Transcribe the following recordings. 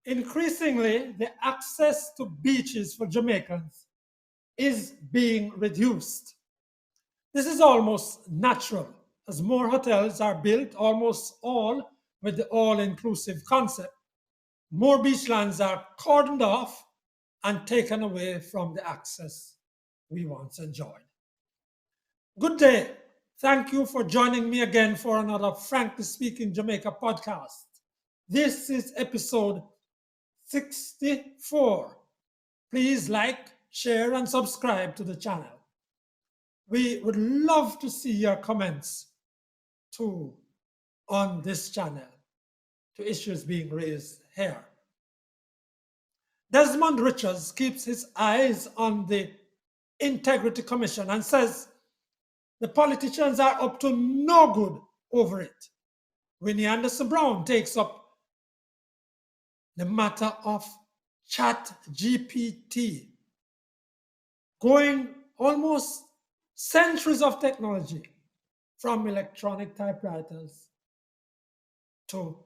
Increasingly, the access to beaches for Jamaicans is being reduced. This is almost natural, as more hotels are built, almost all with the all-inclusive concept. More beachlands are cordoned off and taken away from the access we once enjoyed. Good day. Thank you for joining me again for another Frankly Speaking Jamaica podcast. This is episode 64. Please like, share, and subscribe to the channel. We would love to see your comments too on this channel to issues being raised here. Desmond Richards keeps his eyes on the Integrity Commission and says the politicians are up to no good over it. Winnie Anderson Brown takes up the matter of Chat GPT, going almost centuries of technology from electronic typewriters to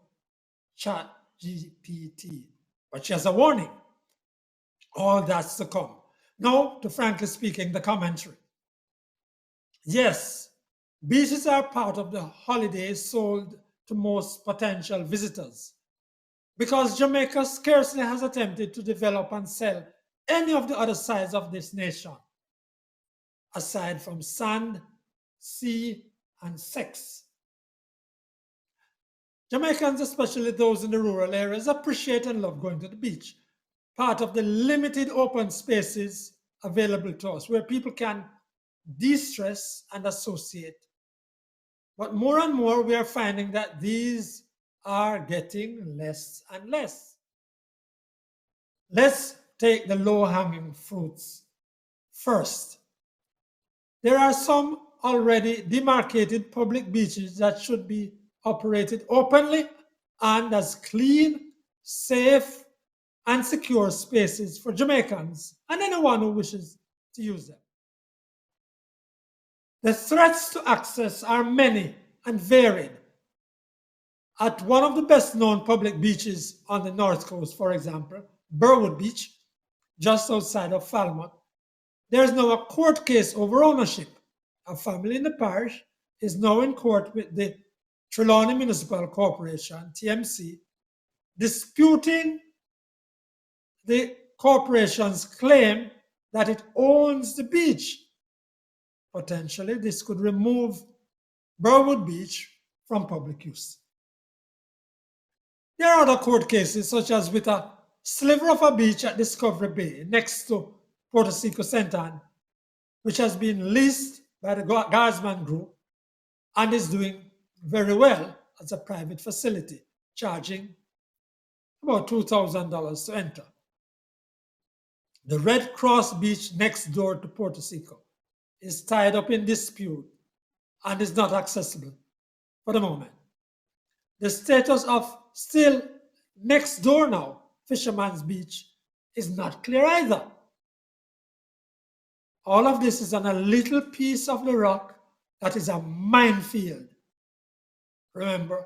Chat GPT. But she has a warning. All that's to come. Now, to Frankly Speaking, the commentary. Yes, beaches are part of the holidays sold to most potential visitors, because Jamaica scarcely has attempted to develop and sell any of the other sides of this nation, aside from sand, sea, and sex. Jamaicans, especially those in the rural areas, appreciate and love going to the beach, part of the limited open spaces available to us where people can de-stress and associate. But more and more, we are finding that these are getting less and less. Let's take the low-hanging fruits first. There are some already demarcated public beaches that should be operated openly and as clean, safe, and secure spaces for Jamaicans and anyone who wishes to use them. The threats to access are many and varied. At one of the best-known public beaches on the North Coast, for example, Burwood Beach, just outside of Falmouth, there is now a court case over ownership. A family in the parish is now in court with the Trelawney Municipal Corporation, TMC, disputing the corporation's claim that it owns the beach. Potentially, this could remove Burwood Beach from public use. There are other court cases, such as with a sliver of a beach at Discovery Bay next to Puerto Seco St. Ann, which has been leased by the Guardsman Group and is doing very well as a private facility, charging about $2,000 to enter. The Red Cross Beach next door to Puerto Seco is tied up in dispute and is not accessible for the moment. The status of still next door now, Fisherman's Beach, is not clear either. All of this is on a little piece of the rock that is a minefield. Remember,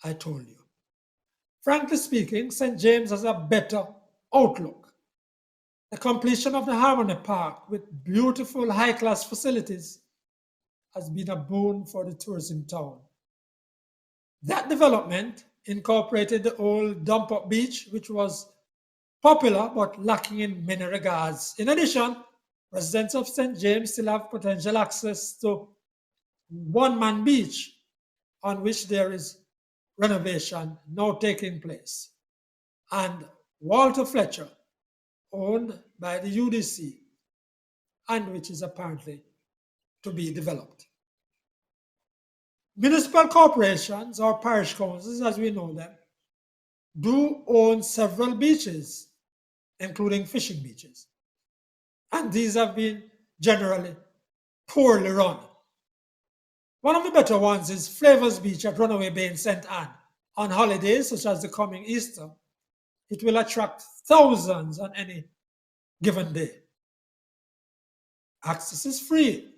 I told you. Frankly speaking, St. James has a better outlook. The completion of the Harmony Park with beautiful high-class facilities has been a boon for the tourism town. That development incorporated the old dump-up beach, which was popular but lacking in many regards. In addition, residents of St. James still have potential access to One Man Beach, on which there is renovation now taking place, and Walter Fletcher, owned by the UDC, and which is apparently to be developed. Municipal corporations, or parish councils as we know them, do own several beaches, including fishing beaches. And these have been generally poorly run. One of the better ones is Flavors Beach at Runaway Bay in St. Ann. On holidays, such as the coming Easter, it will attract thousands on any given day. Access is free.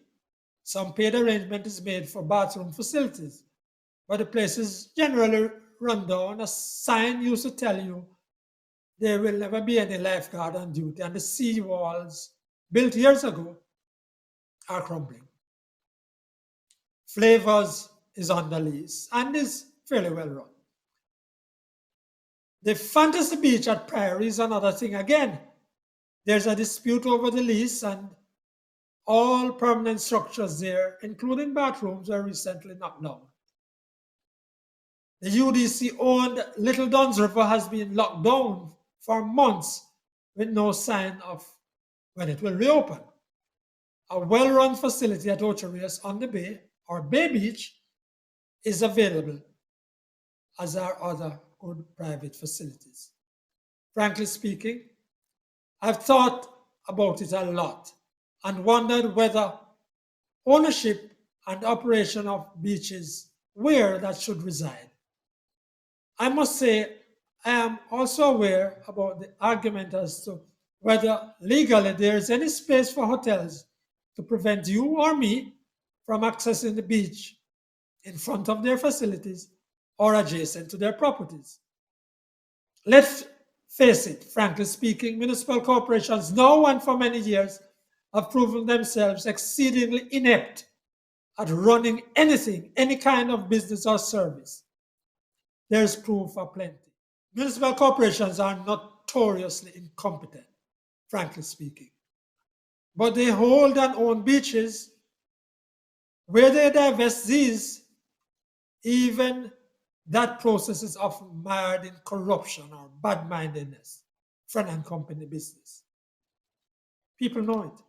Some paid arrangement is made for bathroom facilities, but the place is generally run down. A sign used to tell you there will never be any lifeguard on duty, and the sea walls built years ago are crumbling. Flavors is on the lease and is fairly well run. The Fantasy Beach at Priory is another thing again. There's a dispute over the lease, and all permanent structures there, including bathrooms, were recently knocked down. The UDC-owned Little Duns River has been locked down for months with no sign of when it will reopen. A well-run facility at Ocherias on the Bay, or Bay Beach, is available, as are other good private facilities. Frankly speaking, I've thought about it a lot and wondered whether ownership and operation of beaches where that should reside. I must say I am also aware about the argument as to whether legally there is any space for hotels to prevent you or me from accessing the beach in front of their facilities or adjacent to their properties. Let's face it, frankly speaking, municipal corporations now and for many years have proven themselves exceedingly inept at running anything, any kind of business or service. There's proof aplenty. Municipal corporations are notoriously incompetent, frankly speaking. But they hold and own beaches. Where they divest these, even that process is often mired in corruption or bad-mindedness, friend and company business. People know it.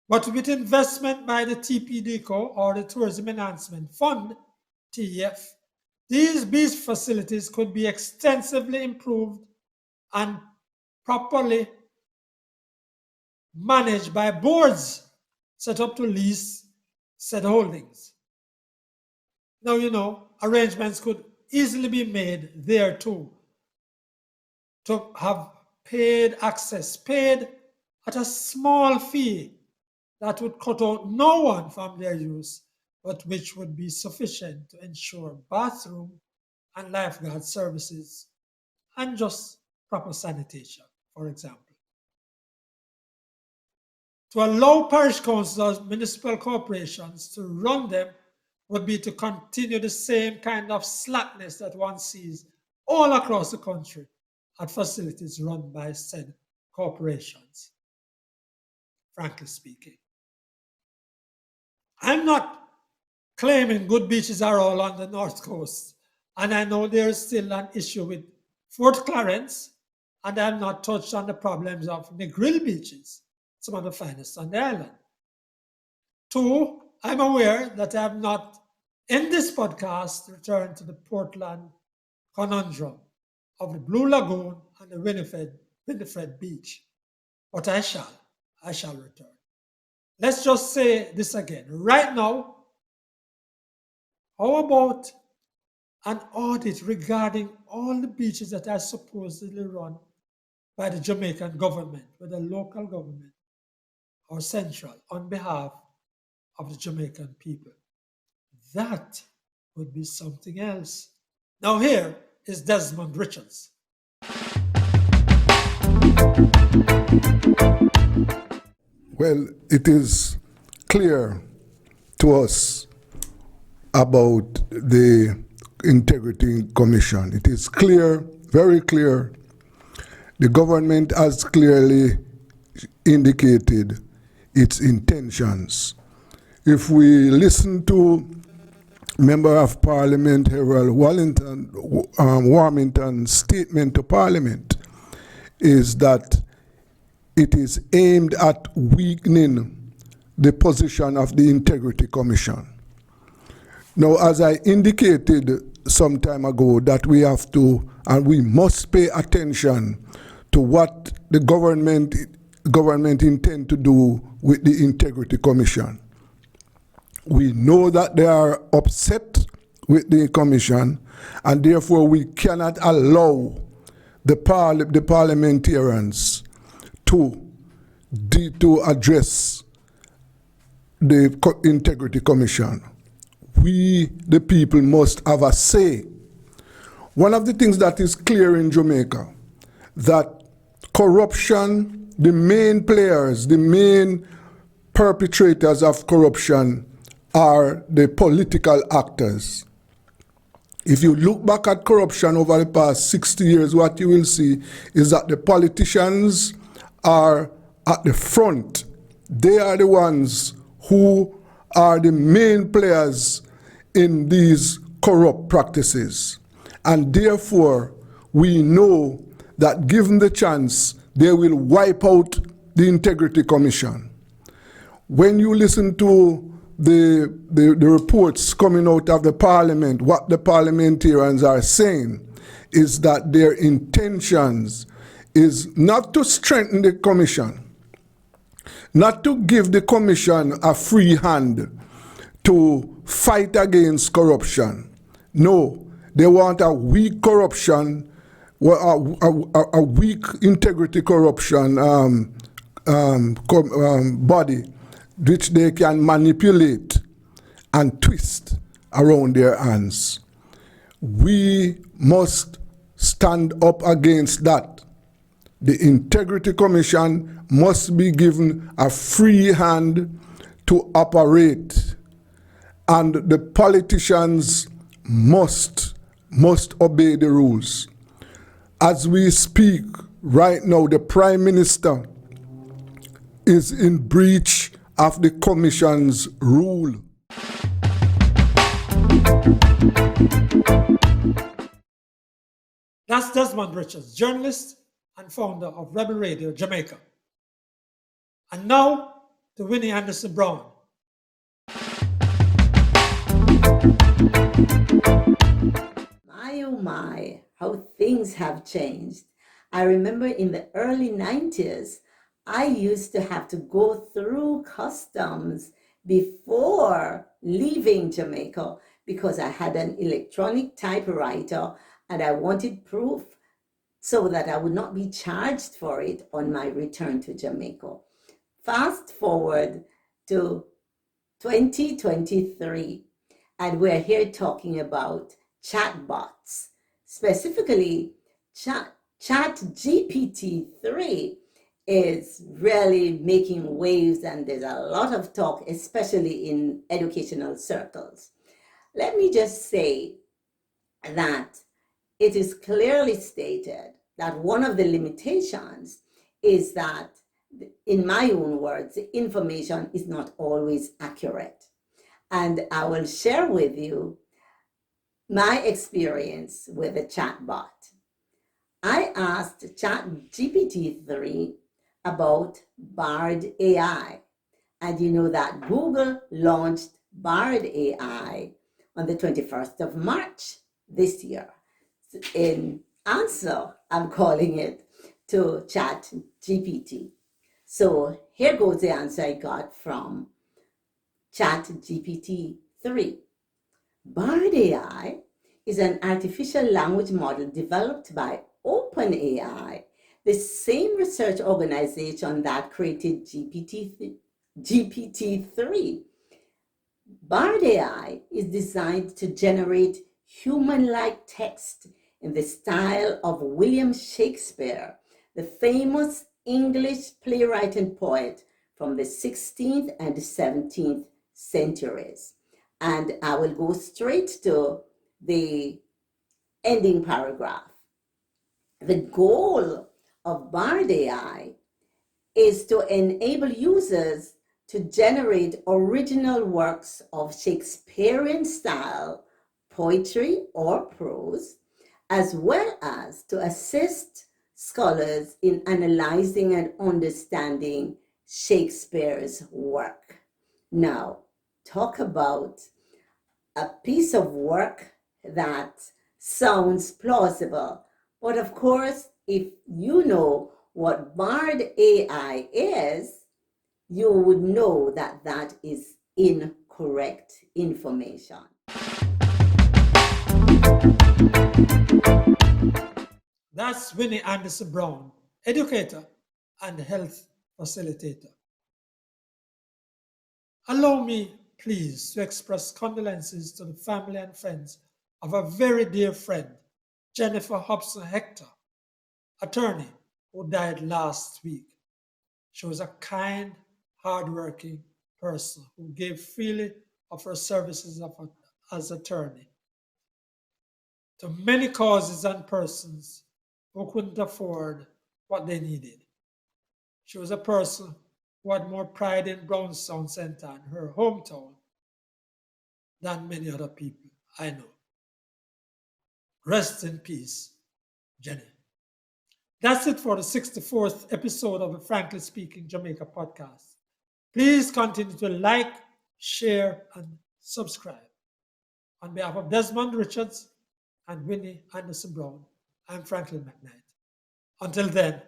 But with investment by the TPDCO, or the Tourism Enhancement Fund, TEF, these beach facilities could be extensively improved and properly managed by boards set up to lease said holdings. Now, arrangements could easily be made there too to have paid access, paid at a small fee that would cut out no one from their use, but which would be sufficient to ensure bathroom and lifeguard services and just proper sanitation, for example. To allow parish councils or municipal corporations to run them would be to continue the same kind of slackness that one sees all across the country at facilities run by said corporations, frankly speaking. I'm not claiming good beaches are all on the North Coast, and I know there's still an issue with Fort Clarence, and I'm not touched on the problems of Negril beaches, some of the finest on the island. Two, I'm aware that I have not, in this podcast, returned to the Portland conundrum of the Blue Lagoon and the Winifred Beach, but I shall return. Let's just say this again. Right now, how about an audit regarding all the beaches that are supposedly run by the Jamaican government, whether local government or central, on behalf of the Jamaican people? That would be something else. Now here is Desmond Richards. Well, it is clear to us about the Integrity Commission. It is clear, very clear. The government has clearly indicated its intentions. If we listen to Member of Parliament Harold Warmington's statement to Parliament, is that it is aimed at weakening the position of the Integrity Commission. Now, as I indicated some time ago, that we have to and we must pay attention to what the government intend to do with the Integrity Commission. We know that they are upset with the Commission, and therefore we cannot allow the parliamentarians to address the Integrity Commission. we, the people, must have a say. One of the things that is clear in Jamaica, that corruption, the main players, the main perpetrators of corruption are the political actors. If you look back at corruption over the past 60 years, what you will see is that the politicians are at the front. They are the ones who are the main players in these corrupt practices. And therefore, we know that given the chance, they will wipe out the Integrity Commission. When you listen to the reports coming out of the parliament, what the parliamentarians are saying is that their intentions is not to strengthen the commission, not to give the commission a free hand to fight against corruption. No, they want a weak corruption, a weak integrity corruption body which they can manipulate and twist around their hands. We must stand up against that. The Integrity Commission must be given a free hand to operate, and the politicians must obey the rules. As we speak right now, the Prime Minister is in breach of the Commission's rule. That's Desmond Richards, journalist and founder of Rebel Radio Jamaica. And now to Winnie Anderson Brown. My oh my, how things have changed. I remember in the early 90s, I used to have to go through customs before leaving Jamaica because I had an electronic typewriter and I wanted proof so that I would not be charged for it on my return to Jamaica. Fast forward to 2023, and we're here talking about chatbots, specifically Chat GPT 3 is really making waves, and there's a lot of talk, especially in educational circles. Let me just say that it is clearly stated that one of the limitations is that, in my own words, the information is not always accurate. And I will share with you my experience with a chatbot. I asked Chat GPT 3 about Bard AI. And you know that Google launched Bard AI on the 21st of March this year. In answer, I'm calling it to Chat GPT. So here goes the answer I got from Chat GPT 3. Bard AI is an artificial language model developed by OpenAI, the same research organization that created GPT-3. Bard AI is designed to generate human-like text in the style of William Shakespeare, the famous English playwright and poet from the 16th and 17th centuries. And I will go straight to the ending paragraph. The goal of Bard AI is to enable users to generate original works of Shakespearean style, poetry or prose, as well as to assist scholars in analyzing and understanding Shakespeare's work. Now, talk about a piece of work that sounds plausible. But of course, if you know what Bard AI is, you would know that that is incorrect information. That's Winnie Anderson Brown, educator and health facilitator. Allow me pleased to express condolences to the family and friends of a very dear friend, Jennifer Hobson Hector, attorney who died last week. She was a kind, hardworking person who gave freely of her services as attorney to many causes and persons who couldn't afford what they needed. She was a person who had more pride in Brownstown Center and her hometown than many other people I know. Rest in peace, Jenny. That's it for the 64th episode of the Frankly Speaking Jamaica podcast. Please continue to like, share, and subscribe. On behalf of Desmond Richards and Winnie Anderson Brown, I'm Franklin McKnight. Until then.